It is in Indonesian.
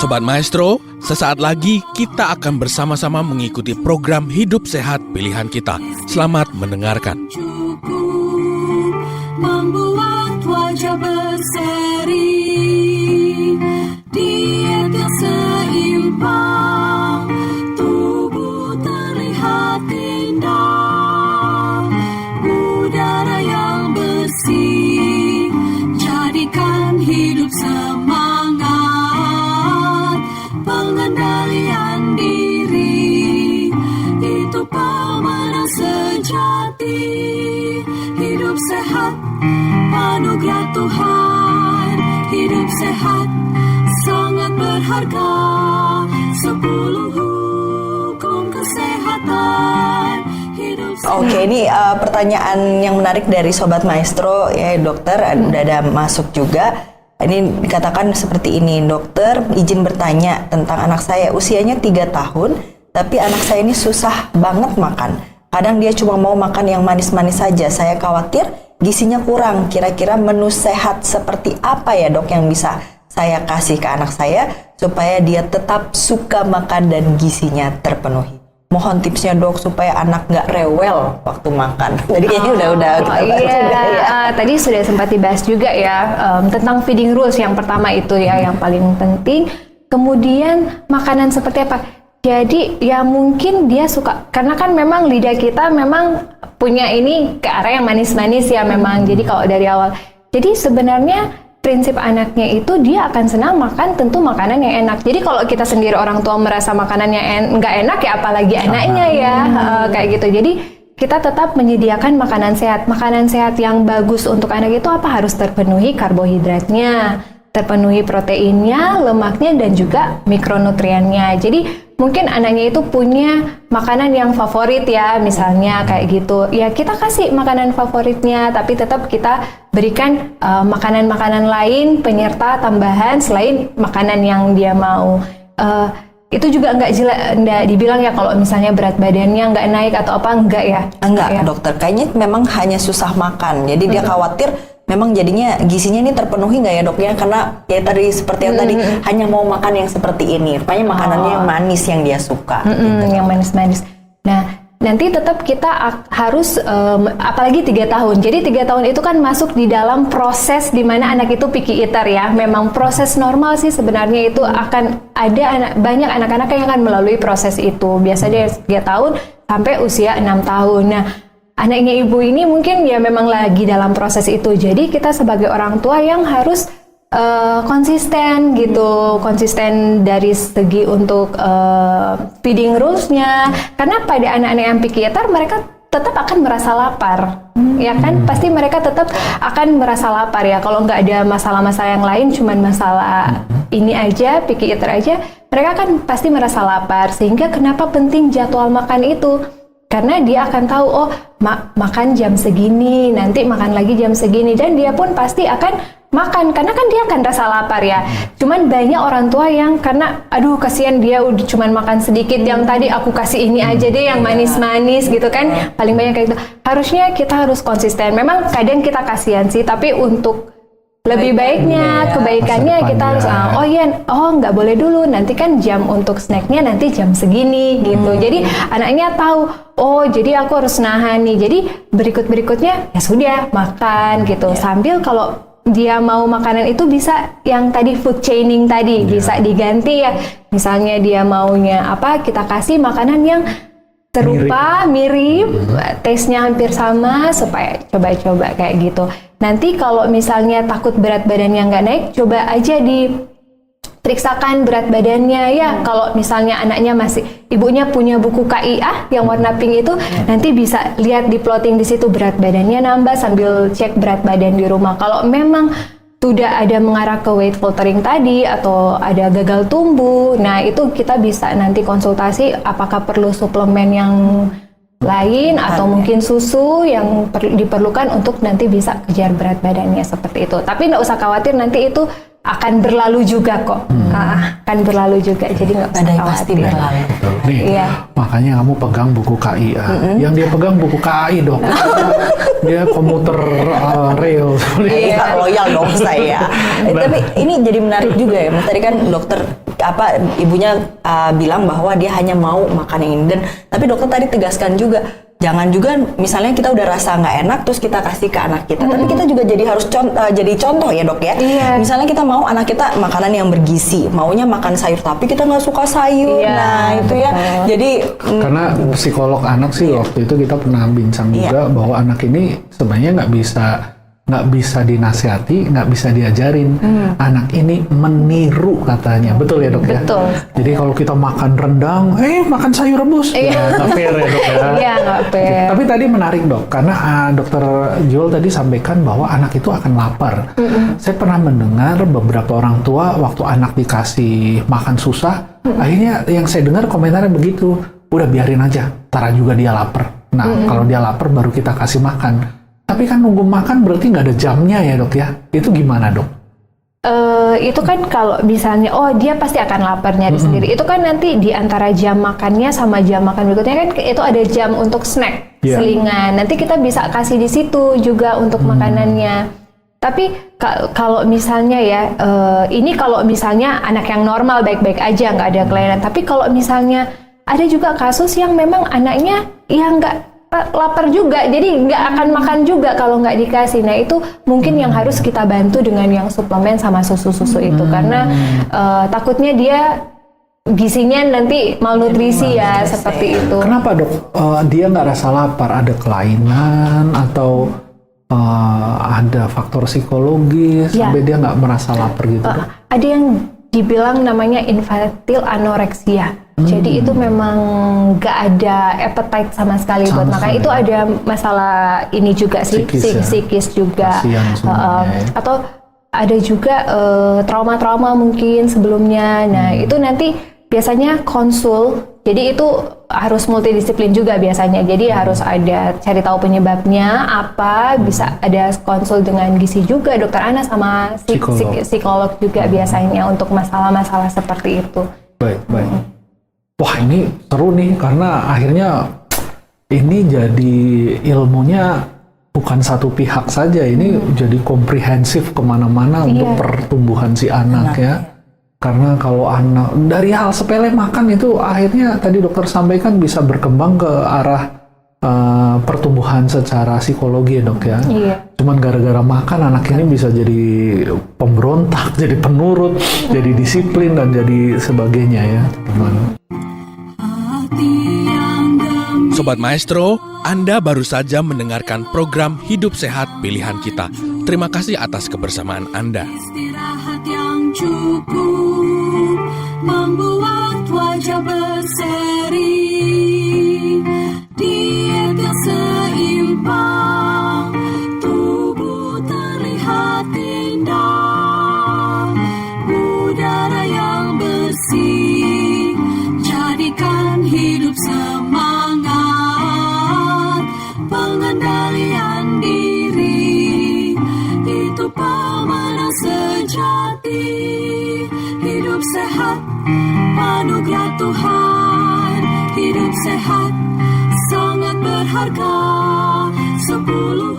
Sobat Maestro, sesaat lagi kita akan bersama-sama mengikuti program Hidup Sehat Pilihan Kita. Selamat mendengarkan. Membuat wajah berseri, diet yang seimbang, tubuh terlihat indah, udara yang bersih, jadikan hidup semangat, pengendalian diri, itu pemenang sejati. Hidup sehat, anugerah Tuhan. Hidup sehat, sangat berharga. 10 hukum kesehatan. Oke, ini pertanyaan yang menarik dari Sobat Maestro ya dokter, udah ada masuk juga. Ini dikatakan seperti ini, dokter izin bertanya tentang anak saya usianya 3 tahun, tapi anak saya ini susah banget makan. Kadang dia cuma mau makan yang manis-manis saja. Saya khawatir gizinya kurang. Kira-kira menu sehat seperti apa ya dok yang bisa saya kasih ke anak saya supaya dia tetap suka makan dan gizinya terpenuhi. Mohon tipsnya dok supaya anak nggak rewel waktu makan. Jadi kayaknya udah kita bahas juga ya. Tadi sudah sempat dibahas juga ya tentang feeding rules. Yang pertama itu ya yang paling penting. Kemudian makanan seperti apa? Jadi ya mungkin dia suka, karena kan memang lidah kita memang punya ini ke arah yang manis-manis ya memang. Jadi kalau dari awal, jadi sebenarnya prinsip anaknya itu dia akan senang makan tentu makanan yang enak. Jadi kalau kita sendiri orang tua merasa makanannya nggak enak ya apalagi anaknya ya kayak gitu. Jadi kita tetap menyediakan makanan sehat. Makanan sehat yang bagus untuk anak itu apa? Harus terpenuhi karbohidratnya, terpenuhi proteinnya, lemaknya, dan juga mikronutriennya. Jadi mungkin anaknya itu punya makanan yang favorit ya, misalnya kayak gitu. Ya kita kasih makanan favoritnya, tapi tetap kita berikan makanan-makanan lain, penyerta tambahan selain makanan yang dia mau. Itu juga nggak dibilang ya kalau misalnya berat badannya nggak naik atau apa, enggak ya? Enggak ya? dokter, kayaknya memang hanya susah makan. Jadi dia khawatir memang jadinya gizinya ini terpenuhi nggak ya dok ya, karena ya tadi seperti yang tadi hanya mau makan yang seperti ini, rupanya makanannya yang manis yang dia suka gitu. Yang manis-manis. Nah nanti tetap kita harus apalagi 3 tahun, jadi 3 tahun itu kan masuk di dalam proses di mana anak itu picky eater ya. Memang proses normal sih sebenarnya, itu akan ada banyak anak-anak yang akan melalui proses itu, biasanya dari 3 tahun sampai usia 6 tahun. Nah anaknya ibu ini mungkin ya memang lagi dalam proses itu. Jadi kita sebagai orang tua yang harus konsisten gitu, konsisten dari segi untuk feeding rules-nya. Karena pada anak-anak yang picky eater mereka tetap akan merasa lapar, ya kan? Pasti mereka tetap akan merasa lapar ya. Kalau nggak ada masalah-masalah yang lain, cuman masalah ini aja, picky eater aja, mereka kan pasti merasa lapar. Sehingga kenapa penting jadwal makan itu? Karena dia akan tahu, oh makan jam segini, nanti makan lagi jam segini, dan dia pun pasti akan makan, karena kan dia akan rasa lapar ya. Cuman banyak orang tua yang karena, aduh kasihan dia udah cuman makan sedikit, yang tadi aku kasih ini aja deh yang manis-manis gitu kan, paling banyak kayak gitu. Harusnya kita harus konsisten. Memang kadang kita kasihan sih, tapi untuk lebih baiknya, kebaikannya kita harus nggak boleh dulu, nanti kan jam untuk snacknya nanti jam segini gitu. Jadi anaknya tahu, oh jadi aku harus nahan nih, jadi berikutnya ya sudah makan gitu. Sambil kalau dia mau makanan itu bisa yang tadi food chaining tadi bisa diganti ya, misalnya dia maunya apa, kita kasih makanan yang serupa, mirip, taste-nya hampir sama, supaya coba-coba kayak gitu. Nanti kalau misalnya takut berat badannya nggak naik, coba aja diperiksakan berat badannya ya. Kalau misalnya anaknya masih, ibunya punya buku KIA yang warna pink itu, nanti bisa lihat di plotting di situ berat badannya nambah sambil cek berat badan di rumah. Kalau memang sudah ada mengarah ke weight faltering tadi atau ada gagal tumbuh, nah itu kita bisa nanti konsultasi apakah perlu suplemen yang lain atau mungkin susu yang diperlukan untuk nanti bisa kejar berat badannya seperti itu. Tapi nggak usah khawatir, nanti itu akan berlalu juga kok. Akan berlalu juga, jadi nggak usah Badai khawatir. pasti berlalu. Betul. Nih, Iya. makanya kamu pegang buku KIA. Yang dia pegang buku KAI dok. Dia komuter rail. Iya, loyal dong saya. Tapi ini jadi menarik juga ya. Mas tadi kan dokter ibunya bilang bahwa dia hanya mau makan yang ini, dan tapi dokter tadi tegaskan juga jangan juga misalnya kita udah rasa nggak enak terus kita kasih ke anak kita, tapi kita juga jadi harus jadi contoh ya dok ya. Iya. Misalnya kita mau anak kita makanan yang bergizi, maunya makan sayur tapi kita nggak suka sayur, Iya, nah itu ya. Jadi Karena psikolog anak sih waktu itu kita pernah bincang juga bahwa anak ini sebenarnya nggak bisa dinasihati, nggak bisa diajarin. Anak ini meniru katanya, betul ya dok ya? Betul. Jadi kalau kita makan rendang, makan sayur rebus, ya nggak fair ya dok ya? Iya, nggak fair. Tapi tadi menarik dok, karena dokter Joel tadi sampaikan bahwa anak itu akan lapar. Saya pernah mendengar beberapa orang tua waktu anak dikasih makan susah, akhirnya yang saya dengar komentarnya begitu, udah biarin aja, ntar juga dia lapar. Nah kalau dia lapar baru kita kasih makan. Tapi kan nunggu makan berarti nggak ada jamnya ya dok ya? Itu gimana dok? Itu kan kalau misalnya dia pasti akan lapar nyari sendiri. Itu kan nanti di antara jam makannya sama jam makan berikutnya kan itu ada jam untuk snack, selingan. Nanti kita bisa kasih di situ juga untuk makanannya. Tapi kalau misalnya ya, ini kalau misalnya anak yang normal baik-baik aja nggak ada kelainan. Tapi kalau misalnya ada juga kasus yang memang anaknya yang nggak lapar juga, jadi nggak akan makan juga kalau nggak dikasih. Nah itu mungkin yang harus kita bantu dengan yang suplemen sama susu-susu itu, karena takutnya dia gizinya nanti malnutrisi ya, seperti itu. Kenapa dok? Dia nggak rasa lapar, ada kelainan atau ada faktor psikologis sampai dia nggak merasa lapar gitu dok? Ada yang dibilang namanya infantile anoreksia. Jadi itu memang nggak ada appetite sama sekali buat makan. Itu ada masalah ini juga sih, psikis juga. Atau ada juga trauma-trauma mungkin sebelumnya. Nah itu nanti biasanya konsul. Jadi itu harus multidisiplin juga biasanya. Jadi harus ada cari tahu penyebabnya apa, bisa ada konsul dengan gizi juga, dokter anak sama psikolog juga biasanya untuk masalah-masalah seperti itu. Baik. Wah ini seru nih, karena akhirnya ini jadi ilmunya bukan satu pihak saja, ini jadi komprehensif kemana-mana untuk pertumbuhan si anak ya. Karena kalau anak dari hal sepele makan itu akhirnya tadi dokter sampaikan bisa berkembang ke arah pertumbuhan secara psikologi ya dok ya. Cuman gara-gara makan anak ini bisa jadi pemberontak, jadi penurut, jadi disiplin dan jadi sebagainya ya teman. Sobat Maestro, Anda baru saja mendengarkan program Hidup Sehat Pilihan Kita. Terima kasih atas kebersamaan Anda. Istirahat yang cukup membuat wajah berseri, diet yang seimbang, tubuh terlihat indah, udara yang bersih, jadikan hidup semangat, pengendalian diri, itu pemenang sejati. Hidup sehat, anugerah Tuhan. Hidup sehat, sangat berharga. 10